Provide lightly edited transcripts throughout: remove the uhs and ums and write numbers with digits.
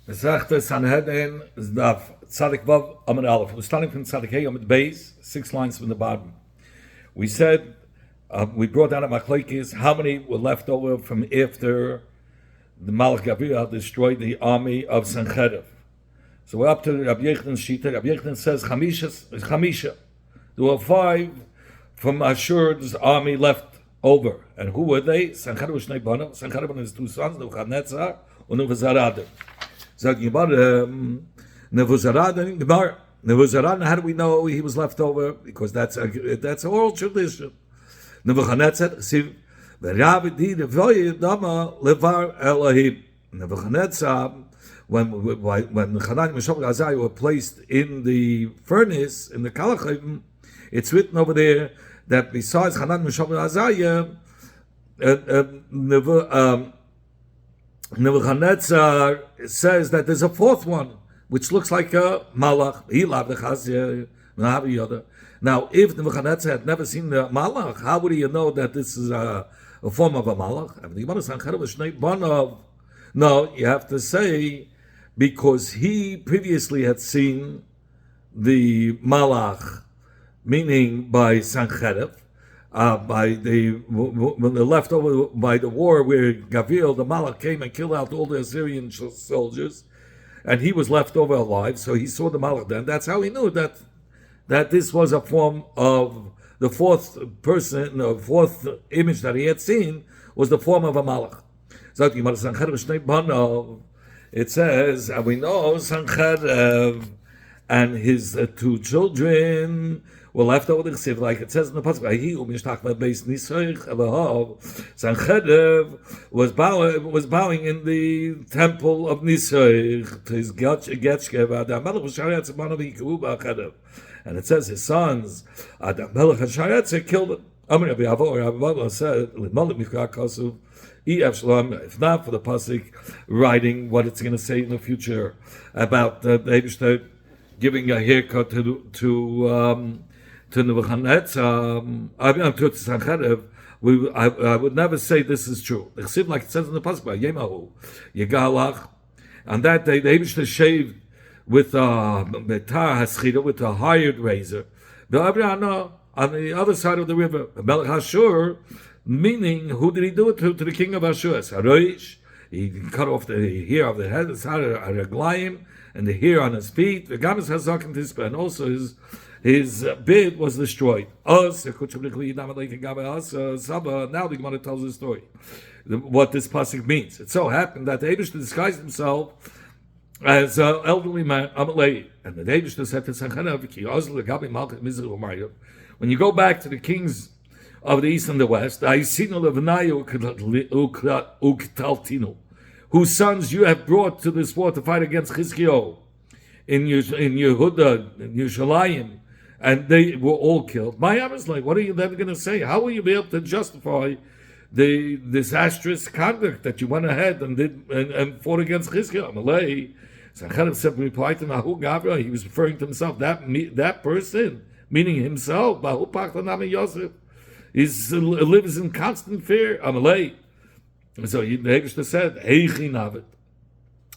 Mesachta Sanhedrin is Daf Tzadik Vav Amud Aleph. We're starting from Tzadik Hey Amud Beis, 6 lines from the bottom. We said we brought down at Machlekes how many were left over from after the Malach Gabriel destroyed the army of Sanhedrin. So we're up to Rabbi Yechan's Shita. Rabbi Yechan says Chamisha. There were 5 from Ashur's army left over, and who were they? Sanhedrin was Shnei Banav. Sanhedrin and his 2 sons, Nebuchadnezzar and Nebuzaradan. Zag Yibad Nebuzaradan Gemara. Nebuzaradan, how do we know he was left over? Because that's an oral tradition. Nebuchadnezzar, see, Levar Elohim. Nebuchadnezzar, when Chanan Meshach Azariah were placed in the furnace in the Kalachim, it's written over there that besides Chanan Meshach Azariah, Nebuchadnezzar says that there's a 4th one, which looks like a malach. Now, if Nebuchadnezzar had never seen the malach, how would he know that this is a form of a malach? No, you have to say because he previously had seen the malach, meaning by Sanhedrin. When they left over by the war where Gabriel, the Malach, came and killed out all the Assyrian soldiers, and he was left over alive, so he saw the Malach then. That's how he knew that this was a form of the 4th person, the 4th image that he had seen was the form of a Malach. It says, and we know Sanhedrin and his 2 children were left over the Chesiv, like it says in the pasuk. Sanhedrin was bowing in the temple of Nisoich to his and it says his sons, killed him. If not for the pasuk writing what it's going to say in the future about the Eibishter giving a haircut to Nebuchadnezzar, to Sanhedrin, I would never say this is true. Like it says in the pasuk by Yemahu, Yegalach, on that day the Eibishter shaved with betar haschita, with a hired razor. On the other side of the river, Melech Ashur, meaning who did he do it to? To the king of Ashur. Saroish, he cut off the hair of the head, Araglayim, and the hair on his feet. The Gamas Hazakim Tispa, and also his beard was destroyed. Now the Gemara tells the story, what this pasuk means. It so happened that the Eibush disguised himself as an elderly man, Amalei, and the Eibush said to Sanhedrin, when you go back to the kings of the east and the west, whose sons you have brought to this war to fight against Chizkiyahu in Yehuda, in Yerushalayim, and they were all killed. My Am is like, what are you then going to say? How will you be able to justify the disastrous conduct that you went ahead and did and fought against Chizkiyahu? Amalei, Sanhedrin simply replied to Nahu Gabriel. He was referring to himself. That person, meaning himself, Bahu Pachlanami Yosef, lives in constant fear. Amalei. So the Eibishter said, Heichi Navet.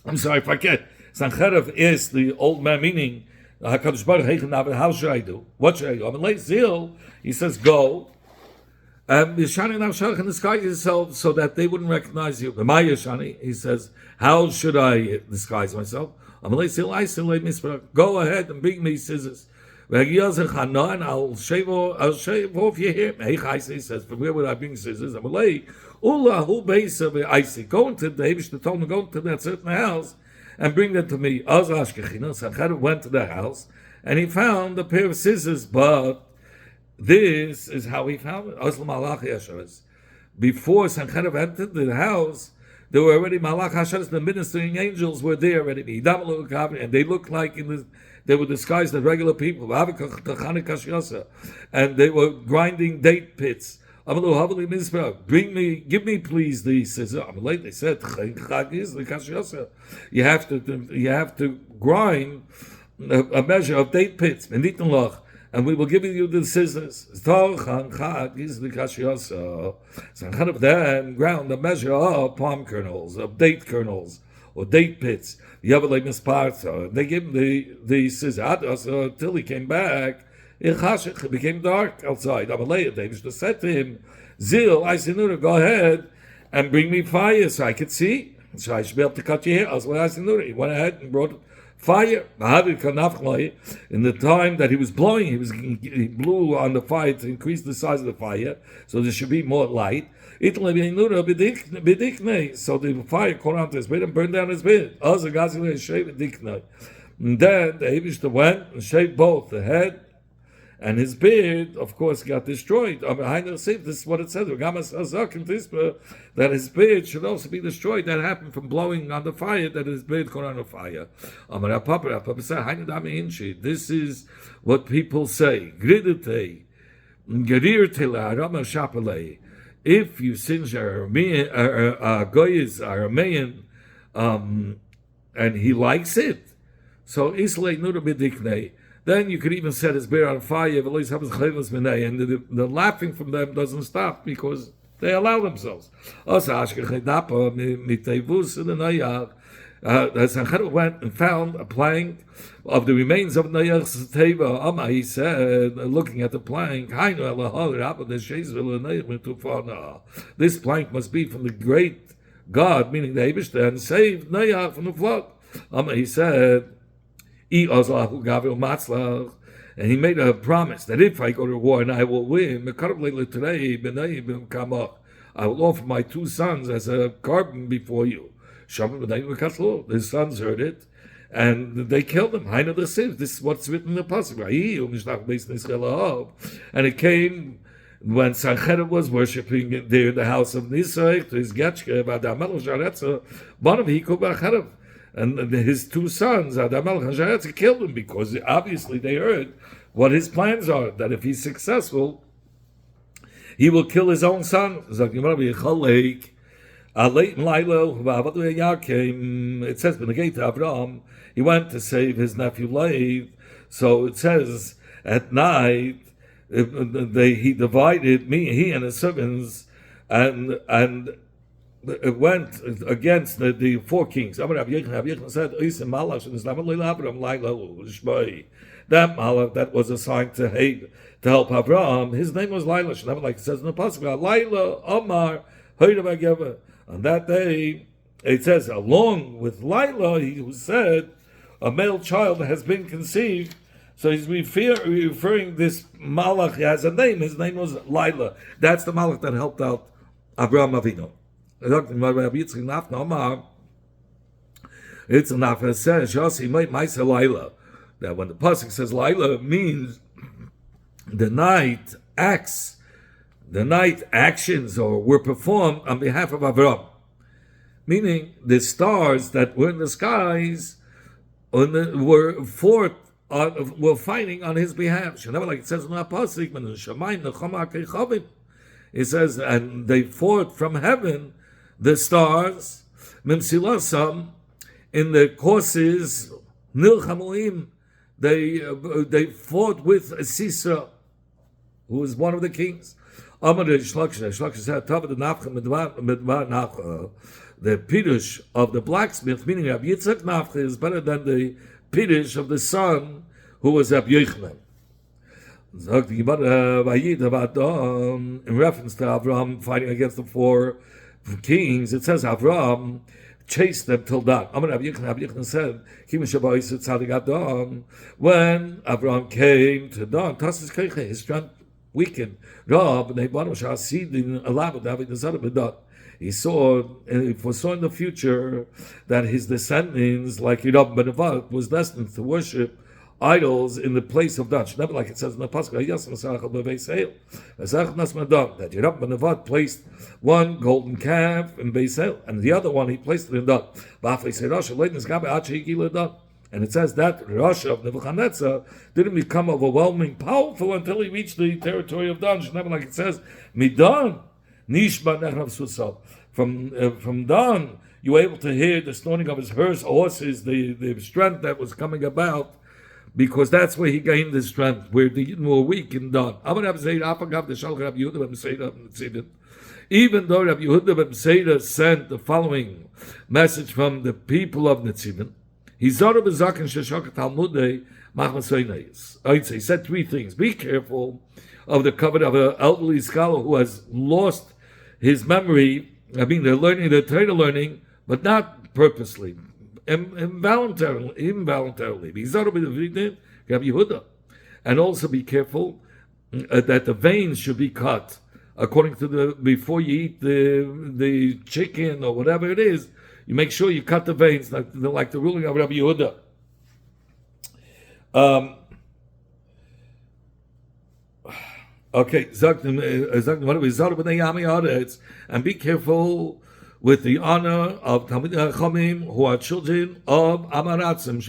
I'm sorry, forget. Sanhedrin is the old man, meaning HaKadosh Baruch Heichi Navet. How should I do? What should I do? Amalei Zil, he says, go. Yeshani Navshach, and disguise yourself so that they wouldn't recognize you. My Yeshani, he says, how should I disguise myself? Amalei Zil, I still go ahead and bring me scissors. And I'll shave off your hair. He says, from where would I bring scissors? Amalei, Ula, who base of icy. Go into the Eibishter told me, go into that certain house and bring them to me. Sanhedrin went to the house and he found a pair of scissors, but this is how he found it. Before Sanhedrin entered the house, there were already Malach Hashem, the ministering angels were there already. And they looked like they were disguised as regular people. And they were grinding date pits. Give me please the scissors. They said, you have to grind a measure of date pits, and we will give you the scissors. Sanhedrin then ground a measure of palm kernels, of date kernels, or date pits. The other like misparsa. They gave him the scissors until he came back. It became dark outside. Amalei, they just said to him, Zil, I said, no, go ahead and bring me fire so I could see. So I should be able to cut your hair. He went ahead and brought fire. In the time that he was blowing, he blew on the fire to increase the size of the fire, so there should be more light. So the fire caught onto his beard and burned down his beard. And then the Eibishter went and shaved both the head and his beard, of course, got destroyed. This is what it says. That his beard should also be destroyed. That happened from blowing on the fire, that his beard caught on the fire. This is what people say. If you singe Aramean, and he likes it, so Islay Nura Bidikne, then you could even set his beard on fire, and the laughing from them doesn't stop because they allow themselves. The Sanhedrin went and found a plank of the remains of Noach's teva. He said, looking at the plank, this plank must be from the great God, meaning the Eibishter, and saved Noach from the flood. He said, and he made a promise that if I go to war and I will win, I will offer my 2 sons as a carbon before you. His sons heard it, and they killed him. This is what's written in the pasuk. And it came when Sanhedrin was worshipping there in the house of Nisai to his Getchke, and his 2 sons, Adamelech and Sharetz, killed him because obviously they heard what his plans are, that if he's successful, he will kill his own son. It says, when the gate of Abraham, he went to save his nephew Lev. So it says, at night, he divided he and his servants, and it went against the 4 kings. That malach that was assigned to help Abraham, his name was Laila. Like it says in the pasuk, Laila Omar Hoyda. On that day, it says, along with Laila, he said, a male child has been conceived. So he's referring this malach has a name. His name was Laila. That's the malach that helped out Abraham Avinu. It's enough. It says, Laila. That when the pasuk says Laila, it means the night actions were performed on behalf of Avraham. Meaning the stars that were in the skies were fighting on his behalf. Like it says in the pasuk, it says, and they fought from heaven, the stars, Mimsilasam, in the courses, Nilchamuim, they fought with Sisra, who was one of the kings. The Pirush of the blacksmith, meaning Rabbi Yitzchak Nafcha, is better than the Pirush of the son, who was Rabbi Yochanan. In reference to Avraham fighting against the 4 kings, it says Avraham chased them till dawn. Rabbi Yochanan said, when Avraham came to dawn, his strength weakened. He foresaw in the future that his descendants, like Yerab ben Nevat, was destined to worship idols in the place of Dan. Never like it says in the pasuk that Yerab ben Nevat placed one golden calf in Beis El, and the other one he placed it in Dan. And it says that Russia of Nebuchadnezzar didn't become overwhelming, powerful until he reached the territory of Dan. Never like it says, Midan Nishba Nechrav Susal. From Dan, you were able to hear the snorting of his horses, the strength that was coming about, because that's where he gained his strength, where the Yidden were weak in Dan. Even though Rabbi Yehuda ben Seira sent the following message from the people of Netzivin, he said 3 things. Be careful of the covet of an elderly scholar who has lost his memory. I mean, they're Torah learning, but not purposely, involuntarily. And also be careful that the veins should be cut according to before you eat the chicken or whatever it is. You make sure you cut the veins like the ruling of Rabbi Yehuda. Okay, and be careful with the honor of Talmidei Chachamim, who are children of Amaratzim.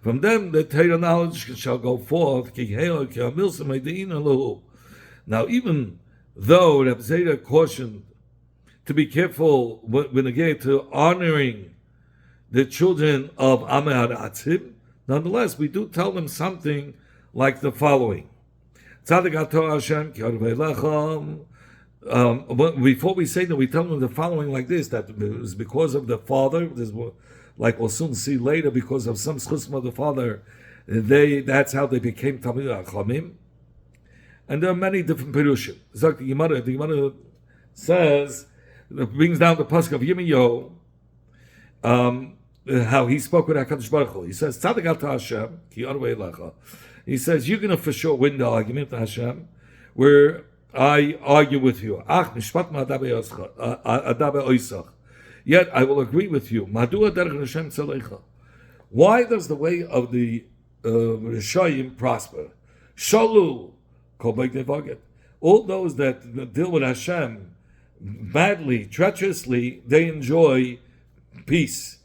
From them the Torah knowledge shall go forth. Now, even though Reb Zera cautioned to be careful when again to honoring the children of Amaratzim, nonetheless, we do tell them something like the following. Before we say that, we tell them the following like this, that it was because of the father, like we'll soon see later, because of some schusma of the father, that's how they became Talmidei Chachamim. And there are many different perushim. The Gemara says, it brings down the pasuk of Yirmiyahu, how he spoke with HaKadosh Baruch Hu. He says, Tzadik al Hashem, ki arvei lecha. He says, you're going to for sure win the argument to Hashem, where I argue with you. Yet I will agree with you. Why does the way of the Rishayim prosper? Shalu, all those that deal with Hashem badly, treacherously, they enjoy peace.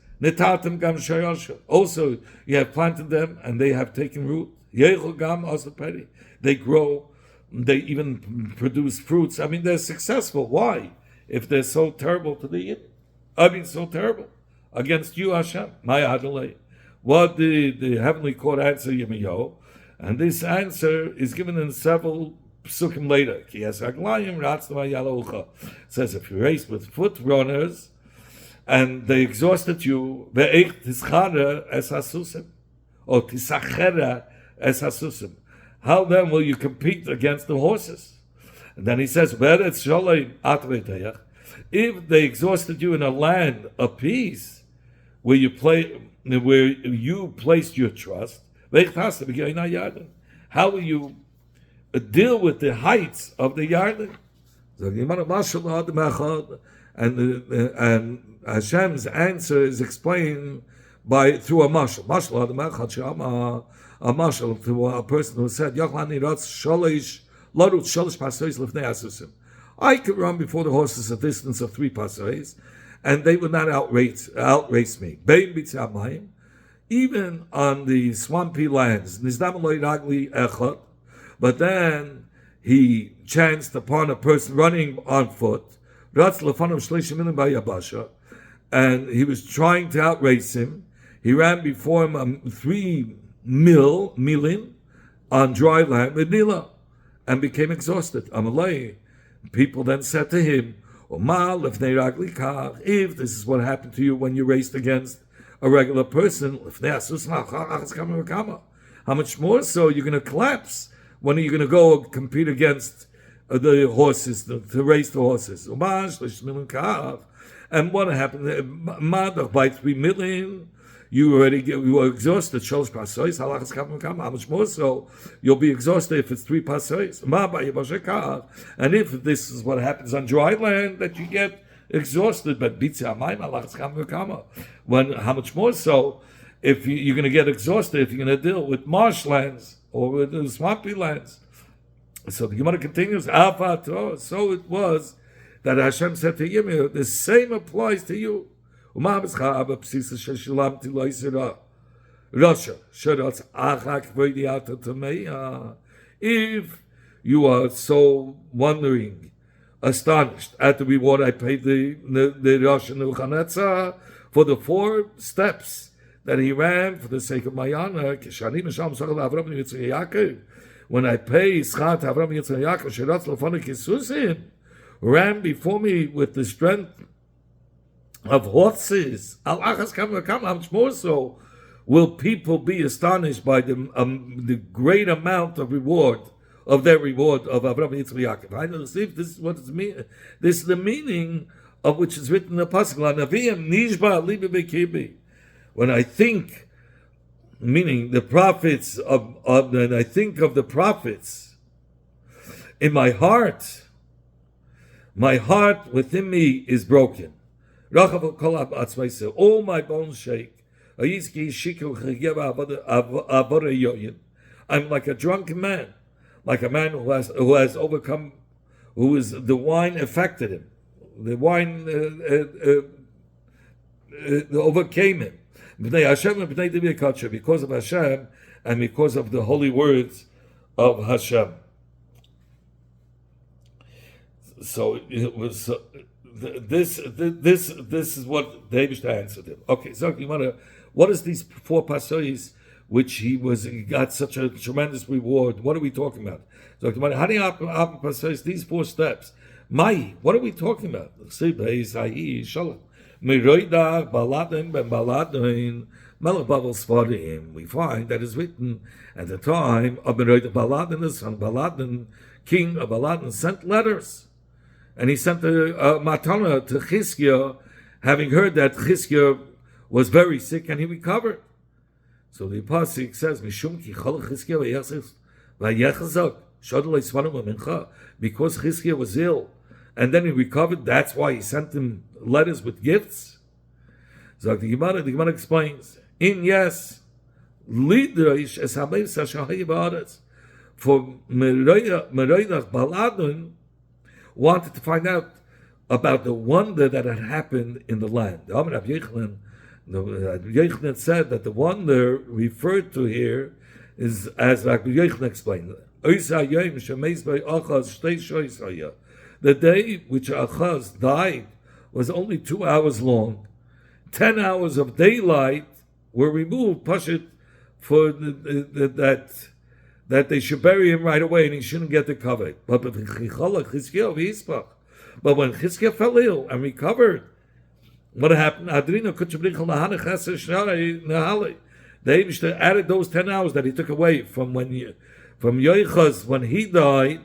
Also, you have planted them and they have taken root. They grow, they even produce fruits. I mean, they're successful. Why? If they're so terrible to the Yidden. I mean, so terrible against you, Hashem. What did the heavenly court answer Yirmiyahu? And this answer is given in several psukim later. It says, if you're raised with foot runners and they exhausted you, or tisachera es hasusim, how then will you compete against the horses? And then he says, if they exhausted you in a land of peace, where you placed your trust, how will you deal with the heights of the Yarden? And Hashem's answer is explained through a mashal. A mashal to a person who said, I could run before the horses a distance of 3 pasays, and they would not outrace me. Even on the swampy lands. But then he chanced upon a person running on foot, and he was trying to outrace him. He ran before him 3 milin on dry land, and became exhausted. People then said to him, if this is what happened to you when you raced against a regular person, how much more so you're going to collapse? When are you going to go compete against the horses, to race the horses? And what happened? By 3 million, you were exhausted. How much more so you'll be exhausted if it's 3 pasois? And if this is what happens on dry land, that you get exhausted, but how much more so if you're going to get exhausted if you're going to deal with marshlands or with the swampy lands? So the Gemara continues, so it was that Hashem said to Yirmiyahu, the same applies to you. If you are so wondering, astonished at the reward I paid the Rosh Nebuchadnezzar for the 4 steps that he ran for the sake of my honor, when I pay Schar to Avram Yitzchak Yaakov, ran before me with the strength of horses. How much more so will people be astonished by the great amount of reward of their reward of Abraham, Yitzchak, Yaakov? I don't see if this is what it's mean. This is the meaning of which is written in the pasuk. When I think, meaning the prophets and I think of the prophets in my heart within me is broken. All my bones shake. I'm like a drunken man, like a man who has overcome, the wine affected him. The wine overcame him. Because of Hashem and because of the holy words of Hashem. So it was this is what David answered him. Okay, so what is these 4 pasois which he got such a tremendous reward? What are we talking about? So these 4 steps. Mai, what are we talking about? We find that is written at the time of Baladin, the son of Baladin, king of Baladin, sent letters. And he sent a matana to Chizkiah, having heard that Chizkiah was very sick and he recovered. So the pasuk says, "Mishum ki chol Chizkiah vayechazak shadolei svanu mincha," because Chizkiah was ill and then he recovered. That's why he sent him letters with gifts. So the Gemara explains, "In yes, lidraish es hamev sashahay ba'aretz." For Meroidach Baladun wanted to find out about the wonder that had happened in the land. The Amr Yochanan said that the wonder referred to here is, as Rabbi Yochanan explained, the day which Achaz died was only 2 hours long. 10 hours of daylight were removed, Pashit, for that they should bury him right away and he shouldn't get the covet. But when Chizkiah fell ill and recovered, what happened? They added those 10 hours that he took away from Yochaz when he died.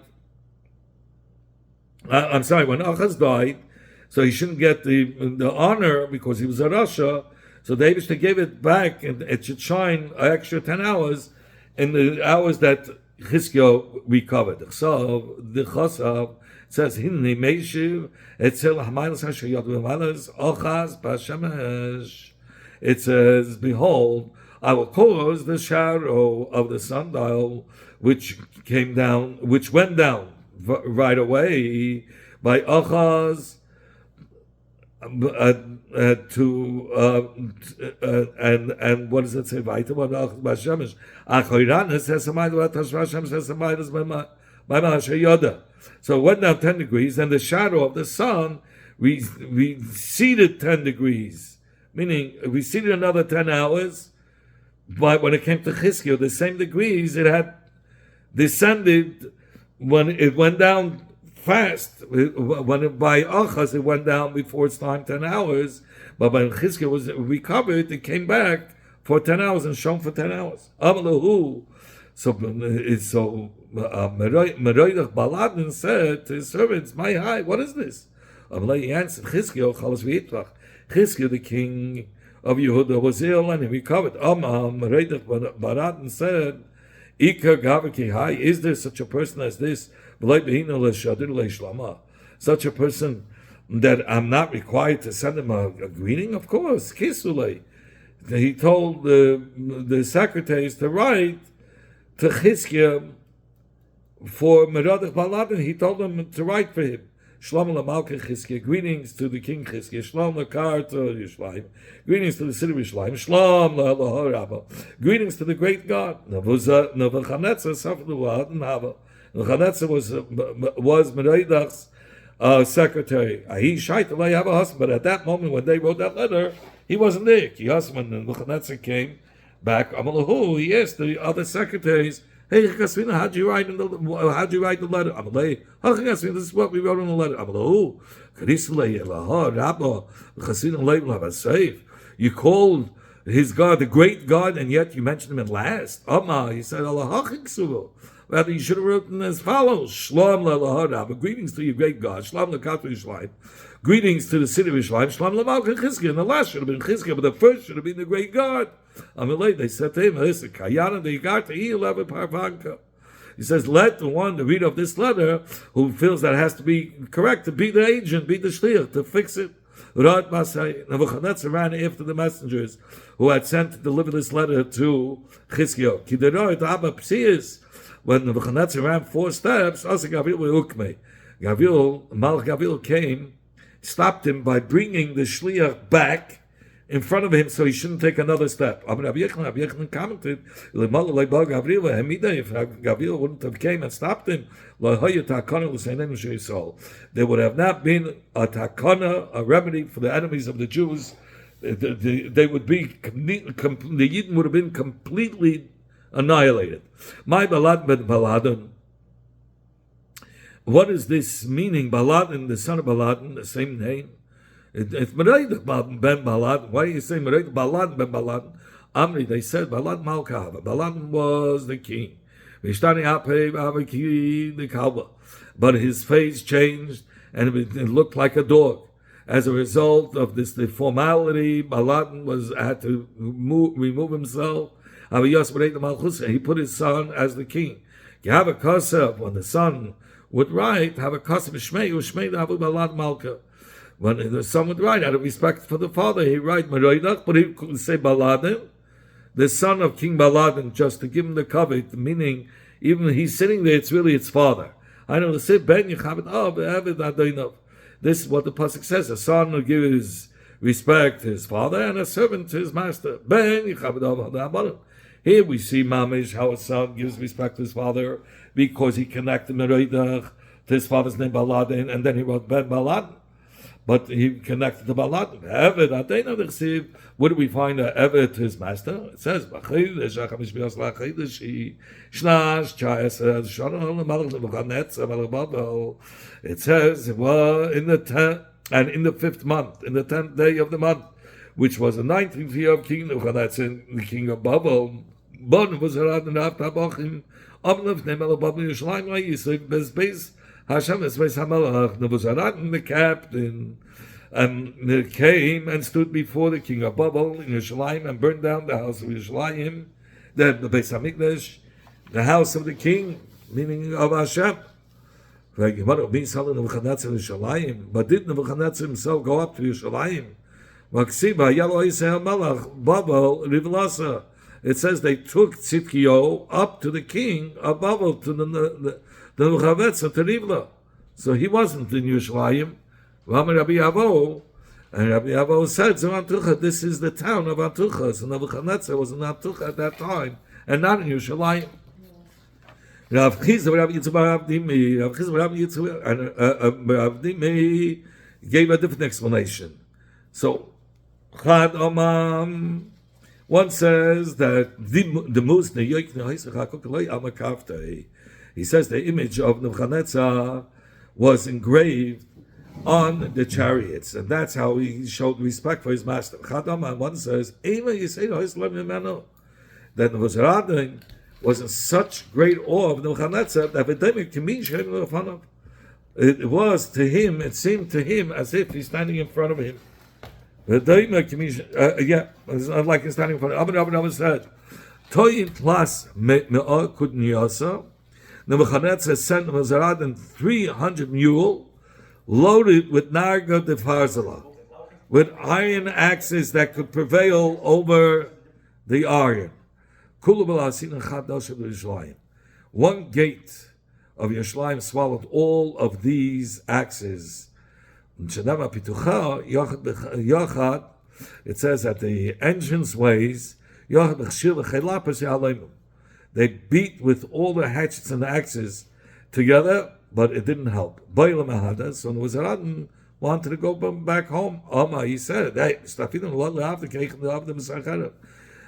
When Achaz died, so he shouldn't get the honor because he was a Rasha. So David gave it back, and it should shine an extra 10 hours in the hours that Chizkiah recovered. So the Chasav says, "Hinni meishiv etzel hamaylas hashayot v'malas ochaz b'shemesh." It says, "Behold, I will cause the shadow of the sundial which went down right away by Achaz and what does it say? So it went down 10 degrees, and the shadow of the sun receded 10 degrees, meaning receded another 10 hours. But when it came to Chizkiah, the same degrees it had descended when it went down fast. By Achaz it went down before its time 10 hours, but when Chizkiah was recovered, it came back for 10 hours and shone for 10 hours. So Meroidach Baladin said to his servants, "My high, what is this?" He answered, Chizkiah, the king of Yehuda, was ill and he recovered. Meroidach Baladin said, is there such a person as this? Such a person that I'm not required to send him a greeting? Of course, Kisule. He told the secretaries to write to Chizkiah for Merodach Baladin. He told them to write for him. Shalom Lamalka Chizkiah, greetings to the king Chizkiah. Shalom Lakar to Yerushalayim, greetings to the city of Yerushalayim. Shalom Lahorabba, greetings to the great God. Nebuchadnezzar suffered the blood and Hava. Nebuchadnezzar was Merodach's secretary. He shied to have a husband, but at that moment when they wrote that letter, he wasn't there. When Nebuchadnezzar came back, he asked the other secretaries, Hey, Chasvina, how'd you write the letter? Amalei, this is what we wrote in the letter. Amalahu, Karisalei, Elahar, Rabba, Chasvina Leiv safe. You called his God the great God, and yet you mentioned him in last. He said, Allah. Rather, you should have written as follows: Shalom le'Elahar Rabba, greetings to your great God. Shalom le'Katru Yishlayim, greetings to the city of Yishlayim. Shalom le'Malka Chizkiah, and the last should have been Chizkiah, but the first should have been the great God. Amalei, they said to him, listen, Kayana de Yigarte Eleven Parvanka. He says, let the one, the reader of this letter, who feels that it has to be correct, to be the agent, be the shliach, to fix it. Nebuchadnezzar ran after the messengers who had sent to deliver this letter to Chizkiah. When Nebuchadnezzar ran 4 steps, Malach Gavil came, stopped him by bringing the shliach back in front of him so he shouldn't take another step. Rabbi Yechon commented, if Gavil wouldn't have came and stopped him, there would have not been a takana, a remedy for the enemies of the Jews. They would be, the Yidden would have been completely annihilated. My Balad ben Baladon. What is this meaning? Baladon, the son of Baladon, the same name. It's Mereid ben Baladon. Why do you say Mereid Balad ben Baladon? Amri, they said Balad Malkahava. Baladon was the king. But his face changed and it looked like a dog. As a result of this, the formality, Baladon had to remove himself. He put his son as the king. You have a kasev, when the son would write, have a kasev Shmei Balad Malka. When the son would write, out of respect for the father, he write Meroidach, but he couldn't say Baladin, the son of King Baladin, just to give him the covet, meaning even he's sitting there, it's really its father. I know the say Ben Yechavet Adonov. This is what the pasuk says: a son will give his respect to his father, and a servant to his master. Ben Yechavet Adonov. Here we see Mamish, how a son gives respect to his father because he connected Meroidach to his father's name Baladin, and then he wrote Ben Baladin. But he connected to Baladin. Where do we find an Eved to his master? It says, it says, well, in the 5th month, in the 10th day of the month, which was the 19th year of King Nebuchadnezzar, the king of Babel, Hashem is Hamelach, Nebuchadnezzar, the captain, and came and stood before the king of Babel in Yerushalayim and burned down the house of Yerushalayim, the Beis Hamikdash, the house of the king, meaning of Hashem. But did Nebuchadnezzar himself go up to Yerushalayim? It says they took Tzidkiyahu up to the king of Babel, to the Nebuchadnezzar to Rivla. So he wasn't in Yerushalayim. Rabbi Avo, and Rabbi Avo said, this is the town of Antucha. So Nebuchadnezzar was in Antucha at that time, and not in Yerushalayim. Rav Chizda, Rabbi Yitzchak gave a different explanation. So, Chad Omam, one says that the moose, he says the image of Nebuchadnezzar was engraved on the chariots, and that's how he showed respect for his master. Chad Omam, one says, that Nebuchadnezzar was in such great awe of Nebuchadnezzar that it was to him, it seemed to him as if he's standing in front of him. It's not like he's standing in front of him. Abba said, Nebuchadnezzar sent Nebuchadnezzar 300 mule loaded with narga de farzala, with iron axes that could prevail over the iron. One gate of Yerushalayim swallowed all of these axes. It says that the entrance ways, they beat with all the hatchets and the axes together, but it didn't help. So Nebuchadnezzar wanted to go back home. He said, hey,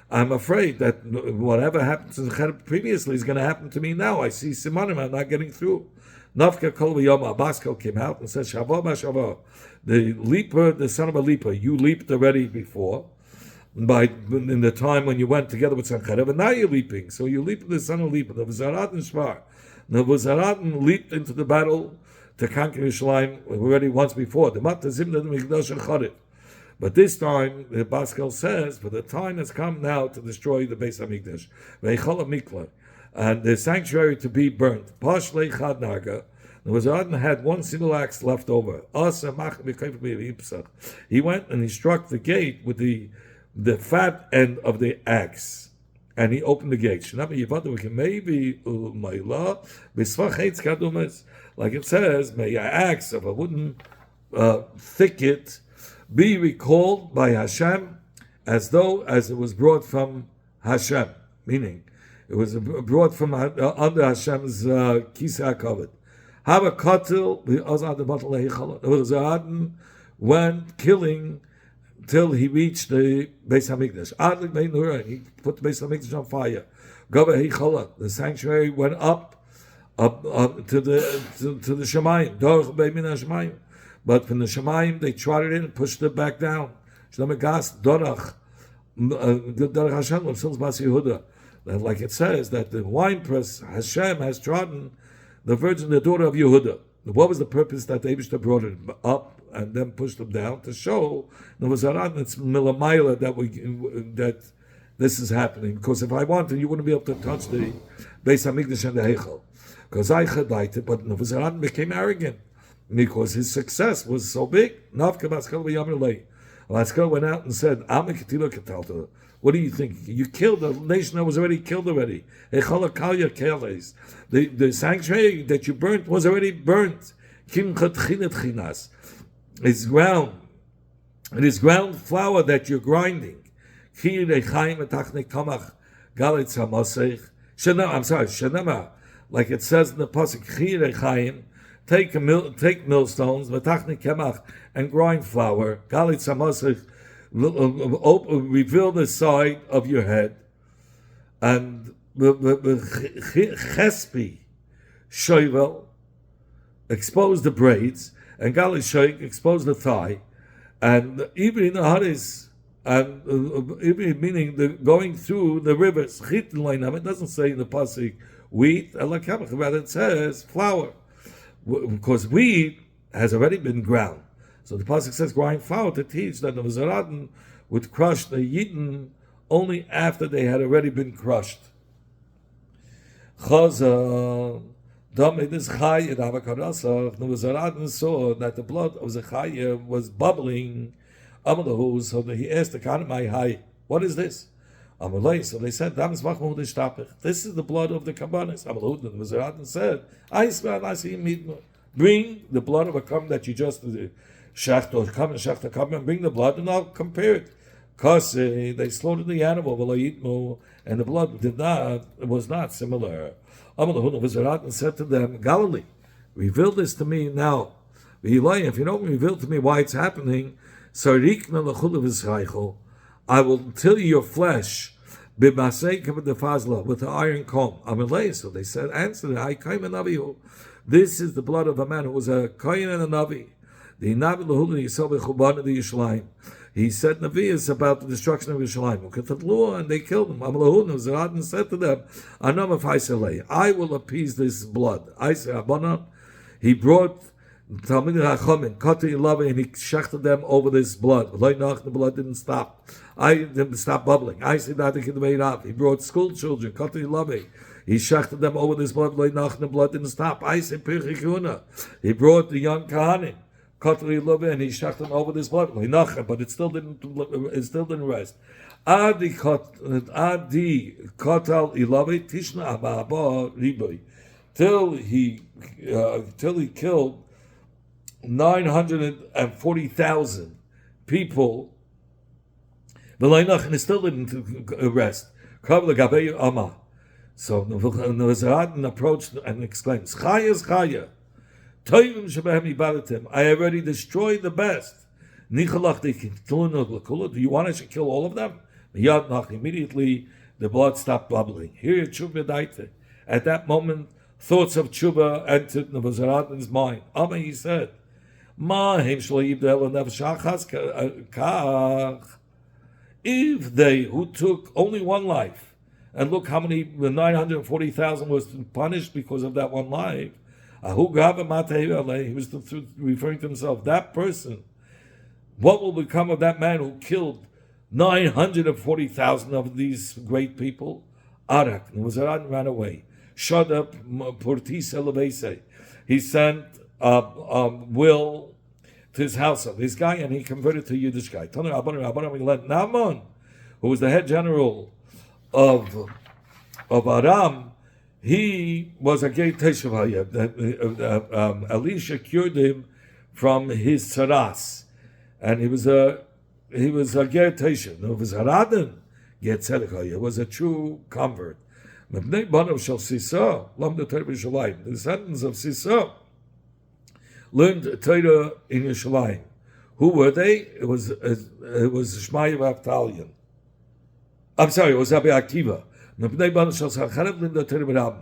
I'm afraid that whatever happened to Sanhedrin previously is going to happen to me now. I see Simanim, I'm not getting through. Nafka Kol V'Yoma, Baskel came out and said, Shavah B'Shavah, the leaper, the son of a leaper, you leaped already before, in the time when you went together with Sanhedrin, and now you're leaping. So you leap the son of a leaper, the V'Zarat and Shvar. The V'Zarat leaped into the battle to conquer Yerushalayim already once before. The Matazim the Mikdash and Chodet. But this time, the Baskel says, but the time has come now to destroy the Beis HaMikdash. Ve'echol HaMikla. And the sanctuary to be burnt. Pashlei Chad Naga. The V'Zarat had one single axe left over. He went and he struck the gate with the fat end of the axe. And he opened the gate. Like it says, may an axe of a wooden thicket be recalled by Hashem as it was brought from Hashem, meaning it was brought from under Hashem's Kisei HaKavod. Have a kotel, the V'Zarat went killing till he reached the Beis HaMikdash. He put the Beis HaMikdash on fire. The sanctuary went up to the Shemayim. But from the Shemayim, they trotted in and pushed it back down. Like it says, that the winepress, Hashem, has trodden the virgin, the daughter of Yehuda. What was the purpose that the Eibishter brought it up and then pushed them down? To show the V'Zarat, it's Milamayla that this is happening. Because if I wanted, you wouldn't be able to touch the Beis HaMikdash and the Heichal. Because I chadaited, but the V'Zarat became arrogant. Because his success was so big. Baskel went out and said, what do you think? You killed a nation that was already killed already. The sanctuary that you burnt was already burnt. It's ground. It is ground flour that you're grinding. Like it says in the pasuk, take millstones, and grind flour. Reveal the side of your head, and chespi shoivel, expose the braids, and gali shoik, expose the thigh, and even in the hadis, and meaning going through the rivers. It doesn't say in the pasuk wheat, rather it says flour, because wheat has already been ground. So the pasuk says grind flour to teach that the V'Zarat would crush the Yidden only after they had already been crushed. Chazal, the V'Zarat saw that the blood of the Chaya was bubbling. So he asked the Kanamai, "Hi, what is this?" So they said, "This is the blood of the Kabbanis." The V'Zarat said, "Bring the blood of a carbon that you just shacht or come and shacht a carbon, and bring the blood, and I'll compare it." Because they slaughtered the animal, and the blood was not similar. The V'Zarat said to them, "Galilee, reveal this to me now. If you don't reveal to me why it's happening, I will till your flesh with the iron comb." So they said, answered, "This is the blood of a man who was a kohen and a navi. The navi he said Navias about the destruction of Yerushalayim, and they killed him. And said to them, I will appease this blood. He brought Talmid HaChomim, and he shechted them over this blood. The blood didn't stop. I didn't stop bubbling. I said that he brought school children, he shechted them over this blood. The blood didn't stop. I said he brought the young Kahanim, and he shechted them over this blood. But it still didn't rest. Adi kotal ilavi tishna abba riboy, till he killed 940,000 people, and it still didn't rest. So the V'Zarat approached and exclaimed, Chaya, I already destroyed the best. Do you want I should kill all of them? Immediately, the blood stopped bubbling. Here, tshuva daite. At that moment, thoughts of tshuva entered Nebuchadnezzar's mind. Amma, he said, if they who took only one life, and look how many, 940,000 was punished because of that one life, he was referring to himself, that person, what will become of that man who killed 940,000 of these great people? Arak, Nebuchadnezzar ran away. Shut up, Portis Elevese. He sent Will to his house of this guy, and he converted to Yiddish guy. Naaman, who was the head general of Aram, he was a gay Teshuvah. Elisha cured him from his tzaras, and he was a ger Teshuv. It was Haradan ger tzedek. Was a true convert. The descendants of Sisa learned Torah in Yerushalayim. Who were they? It was Shmaya Avtalion. I'm sorry, it was Rabbi Akiva. The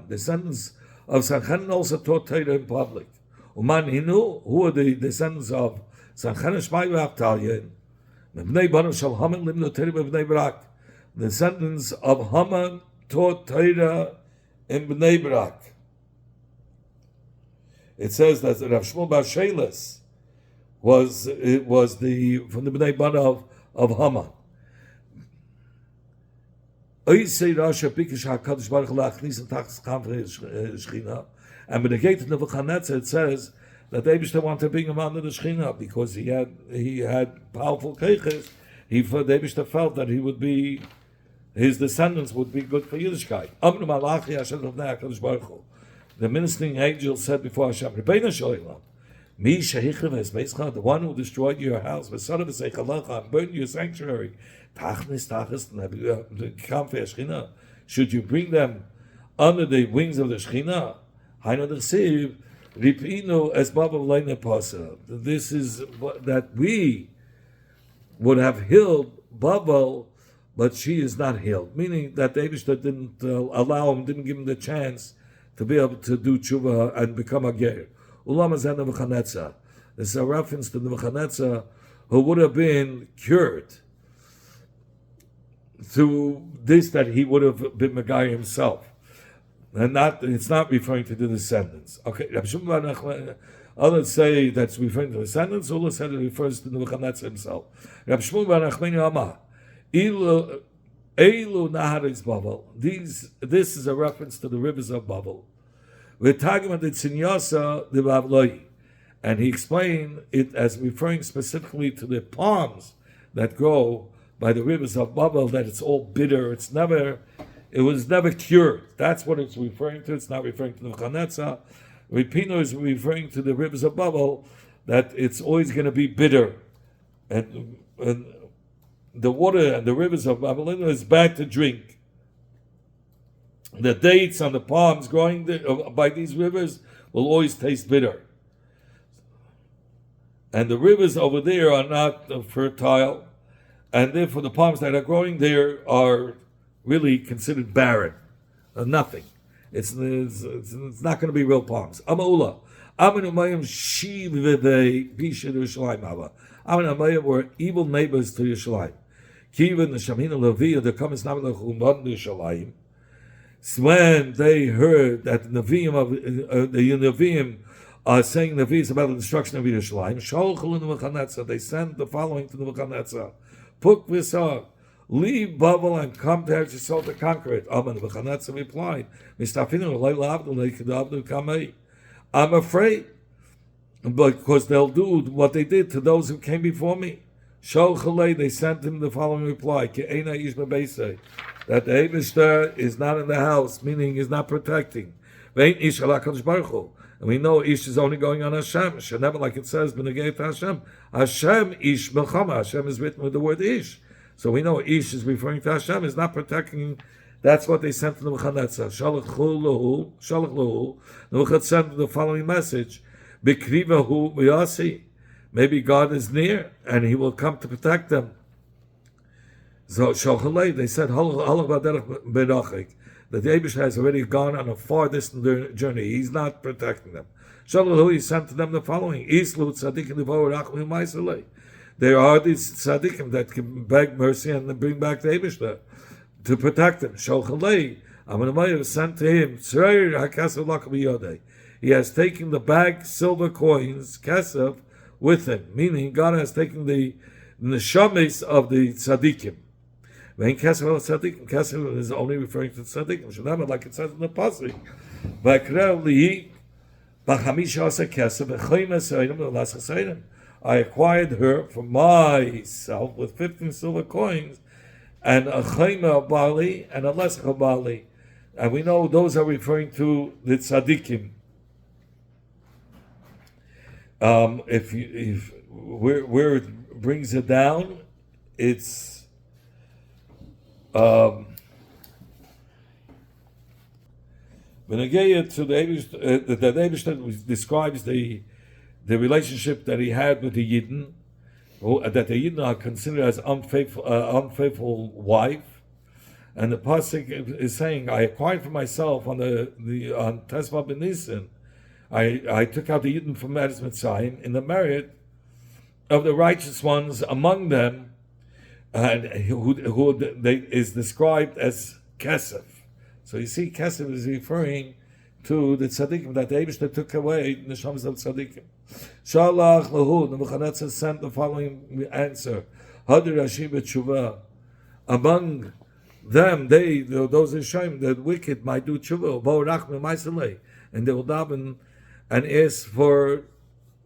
descendants of Sanhedrin also taught Torah in public. Uman Hinu, who were the descendants of Sanhedrin, Shmaya Avtalion. The descendants of Haman taught Torah in Bnei Brak. It says that Rav Shmuel Bar Sheles was from the Bnei Bana of Haman. And when they get to Nebuchadnezzar, it says that they wanted to bring him under the Shechina because he had powerful keiches. The Eibishter felt that his descendants would be good for Yiddishkeit. The ministering angel said before Hashem, the one who destroyed your house, and burned your sanctuary, should you bring them under the wings of the Shechina? This is that we would have healed Babel, but she is not healed. Meaning that the Eibishter didn't allow him, didn't give him the chance to be able to do tshuva and become a ger. This is a reference to Nebuchadnezzar, who would have been cured through this, that he would have been Megai himself. And it's not referring to the descendants. Okay, others say that's referring to the descendants, others said it refers to Nebuchadnezzar himself. Rabbi Shmuel bar Nachmani Amar, Eilu Naharis Babel. This is a reference to the rivers of Babel. And he explained it as referring specifically to the palms that grow by the rivers of Babel, that it's all bitter. It was never cured. That's what it's referring to. It's not referring to Nebuchadnezzar. Ripino is referring to the rivers of Babel, that it's always going to be bitter. And the water and the rivers of Babylon is bad to drink. The dates on the palms growing by these rivers will always taste bitter. And the rivers over there are not fertile, and therefore the palms that are growing there are really considered barren, nothing. It's not going to be real palms. Amaula. Amin Umayim Shivevei Pisha Yerushalayim Hava. Amin Umayim were evil neighbors to Yerushalayim. Kivan the Shamina Levi, the Kamis Namalachum Yerushalayim. When they heard that the Nevi'im are saying Nevi'im about the destruction of Yerushalayim, Shalchul Nebuchadnezzar, they sent the following to Nebuchadnezzar: Puk Visar, leave Babel and come to Eretz Yisrael to conquer it. Nebuchadnezzar replied, I'm afraid, because they'll do what they did to those who came before me. They sent him the following reply: that the Eibishter is not in the house, meaning he's not protecting. And we know Ish is only going on Hashem. Never, like it says, B'negei Hashem. Hashem Ish Melchama. Hashem is written with the word Ish. So we know Ish is referring to Hashem, is not protecting. That's what they sent to Nebuchadnezzar. Shalach lahu. Nebuchadnezzar sent the following message: B'krivahu v'yasi. Maybe God is near and He will come to protect them. So Shochalei, they said that the Abish has already gone on a far distant journey. He's not protecting them. Shalalu, he sent to them the following: Islu tzadikim livorachmi ma'asalei. There are these tzaddikim that can beg mercy and bring back the Abish to protect them. Shochalei, Amanamayim sent to him Tzreir hakasav lakav yodei. He has taken the bag silver coins kasav with him, meaning God has taken the neshamis of the tzaddikim. When Kesef tzaddikim, Kesef is only referring to tzaddikim. Shanama, like it says in the pasuk, "V'akreu lihi b'chamisha asa kesef v'chayim esayim v'las esayim." I acquired her for myself with 15 silver coins, and a chayma bali and a lescha bali, and we know those are referring to the tzaddikim. If where it brings it down, it's Benegeya to the Eibishter describes the relationship that he had with the Yidden, that the Yidden are considered as unfaithful wife, and the pasuk is saying, "I acquired for myself on on Tesva ben Nisan, I took out the Yidden from Eretz Mitzrayim in the merit of the righteous ones among them." And who is described as Kesef. So you see, Kesef is referring to the tzaddikim that the Eibishter took away the neshamos of tzaddikim. Shalach lahu, Nebuchadnezzar sent the following answer: Hadir Rashi b'tshuva. Among them, those Rishonim, the wicked, might do tshuva, bo'rachme ma'asalei, and they will daven and ask for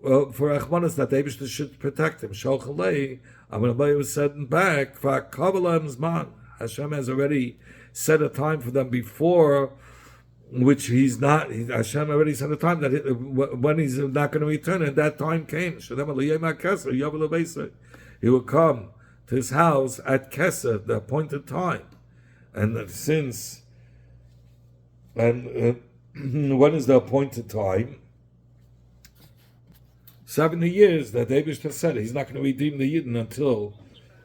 Achmanas that the Eibishter should protect him. Shalchalei. Amalei was sent back for Kabbalah's man. Hashem has already set a time for them before, which he's not. Hashem already set a time that when he's not going to return, and that time came. He will come to his house at Kesed, the appointed time, and since when is the appointed time? 70 years that David said he's not going to redeem the Yidden until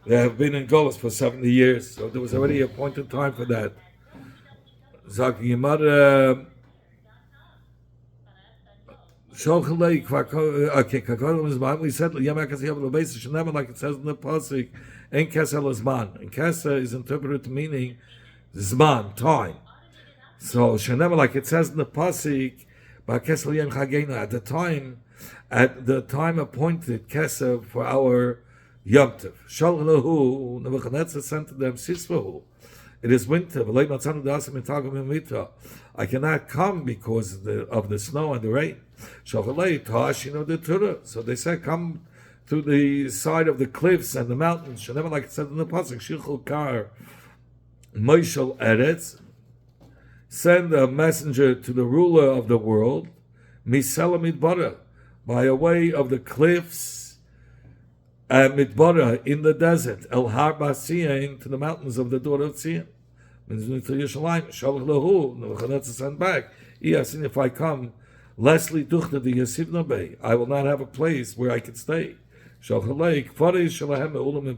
they have been in Golos for 70 years. So there was already a appointed time for that. Zag Yimar Shochalei Kakolim is man. We said Yamakas Yavel Beis Shanama, like it says in the pasuk, En Kesel Zman. And Kesel is interpreted meaning Zman, time. So Shanama, like it says in the pasuk, Bakesel Yem Chagena, at the time appointed Kesef for our Yom Tov. Shallahu, Nebuchadnezzar sent to them Sisvahu. It is winter. I cannot come because of the snow and the rain. So they said, come to the side of the cliffs and the mountains. Like it said in the pasuk, Shichul Kar Moishel Eretz. Send a messenger to the ruler of the world, Misela Midbara, by a way of the cliffs at Midbara in the desert, El Har Basiyin, to the mountains of the daughter of Tzion. Means to Yerushalayim. Shalach lehu, Nebuchadnezzar sent back. If I come, Leslie Duchta the Yasivna Bay, I will not have a place where I can stay. Shalchalei Kfarei Shalahem Ulam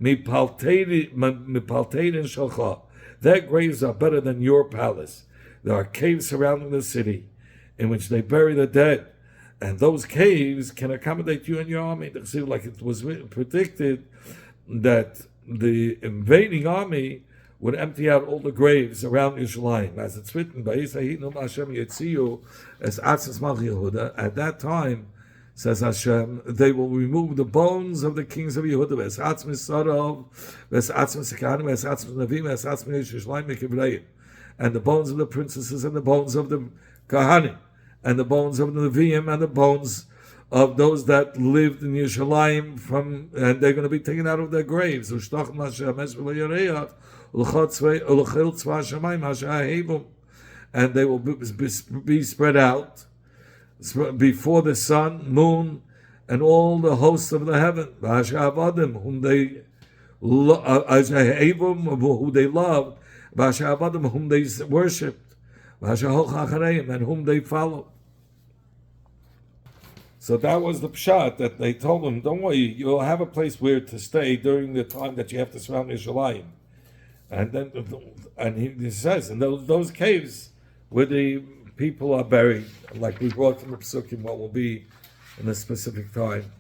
Mipaltein Shalcha. Their graves are better than your palace. There are caves surrounding the city in which they bury the dead. And those caves can accommodate you and your army. Like it was predicted that the invading army would empty out all the graves around Yerushalayim. As it's written, at that time, says Hashem, they will remove the bones of the kings of Yehuda, and the bones of the princesses, and the bones of the Kahanim, and the bones of the Nevi'im, and the bones of those that lived in Yerushalayim, and they're going to be taken out of their graves. And they will be spread out before the sun, moon, and all the hosts of the heaven, whom they loved, whom they worshipped, and whom they followed. So that was the pshat, that they told him, don't worry, you'll have a place where to stay during the time that you have to surround Yerushalayim. And then, he says, in those caves where the people are buried, like we brought from the Pesukim, what will be in a specific time.